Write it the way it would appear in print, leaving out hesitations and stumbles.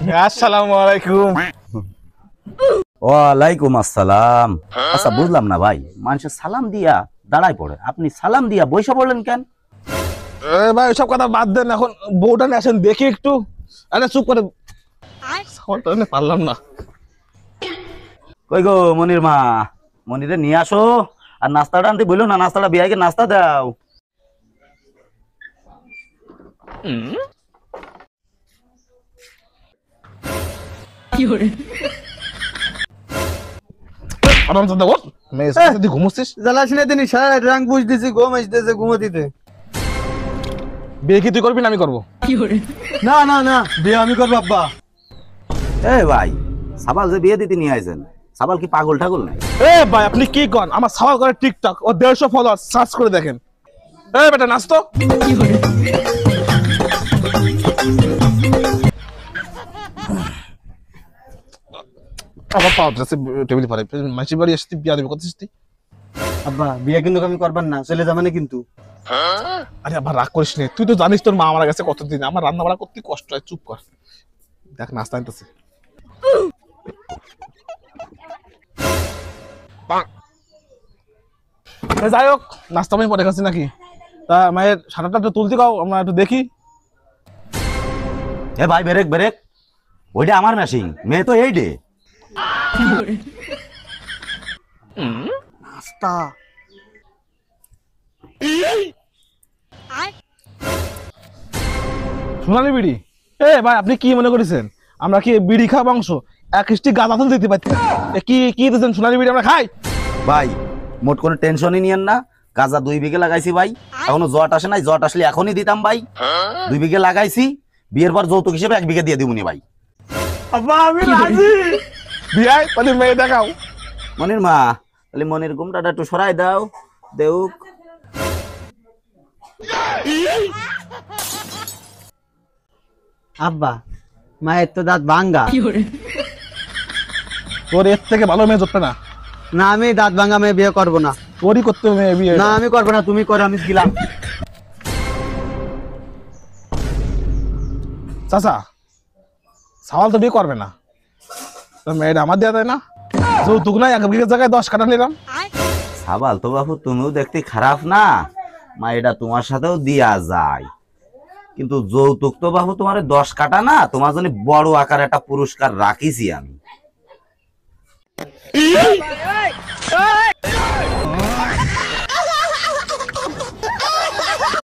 আসসালামু আলাইকুম। ওয়ালাইকুম আসসালাম। আচ্ছা বুঝলাম না ভাই, মানুষের সালাম দিয়া দাঁড়ায় পড়ে, আপনি সালাম দিয়া বইসা পড়লেন কেন? ভাই সব কথা বাদ দেন, এখন বউটা নিয়ে আসেন দেখি একটু। আরে চুপ করে, পারলাম না। কই গো মনির মা, মনিরে নিয়ে আসো। আর নাস্তাটা আনতে বললো না, নাস্তাটা বিয়াইকে নাস্তা দাও। বিয়ে কি তুই করবি না আমি করবো? না না না, বিয়ে আমি করবো আব্বা। এ ভাই, সাবাল যে বিয়ে দিতে নিয়ে আইছেন, সাবাল কি পাগল ঠাগল নাই? এ ভাই আপনি কি করেন? আমার সওয়াল করে টিকটক ও 150 ফলোয়ার, সার্চ করে দেখেন। এই বেটা নাচ তো। আবার পাও যাচ্ছে টেবিল পরে মাসি বাড়ি আসতে বিয়া দেবে কত আসতে। আব্বা বিয়ে কিন্তু আমি করবার না, চলে যাবে না কিন্তু। আরে আবার রাগ করিস নে, তুই তো জানিস তোর মা মারা গেছে কতদিন, আমার রান্না বাড়া করতে কষ্ট হয়। চুপ কর, দেখ নাস্তা আনতেছে। যাই হোক, নাস্তা আমি পরে খাচ্ছি নাকি? তা মায়ের সাঁটারটা একটু তুলতে কাও, আমরা একটু দেখি। এ ভাই ব্রেক ব্রেক, ওইটা আমার মেশিন, মেয়ে তো এই ডে। নাস্তা সোনালি বিড়ি? এ ভাই আপনি কি মনে করেছেন আমরা কি বিড়ি খা বংশ? এক স্টিক গাঁদা ফুল দিতে পারতেন। কি কি দিতেন? সোনালি বিড়ি আমরা খাই। ভাই মোট কোনো টেনশনই নিয়েন না, গাঁজা 2 বিঘে লাগাইছি ভাই, এখনো জট আসে নাই, জট আসলে এখনই দিতাম ভাই। 2 বিঘে লাগাইছি, বিয়ের পর যৌতুক হিসেবে 1 বিঘে দিয়ে দিবনি ভাই। আব্বা আমি রাজি। বিয়াই তাহলে মেয়ে দেখাও। মনির মা, তাহলে মনির ঘুমটাটা একটু সরাই দাও, দেউক। আব্বা, মায়ের তো দাঁত ভাঙ্গা। তোর এর থেকে ভালো মেয়ে জোটবে না। না, আমি দাঁত ভাঙ্গা মেয়ে বিয়ে করবো না। তোরই করতে হবে মেয়ে বিয়ে। না আমি করবো না, তুমি করো, আমি গেলাম। চাচা সওয়াল তো বিয়ে করবে না, তো মেয়েটা আমার দেওয়া যায় না? যৌতুক নাই, 1 বিঘের জায়গায় 10 কাঠা নিলাম। সাবাল তো বাবু তুমিও দেখতে খারাপ না, মা এটা তোমার সাথেও দিয়া যায়, কিন্তু যৌতুক তো বাবু তোমার 10 কাটা না, তোমার জন্য বড় আকার একটা পুরস্কার রাখিছি আমি।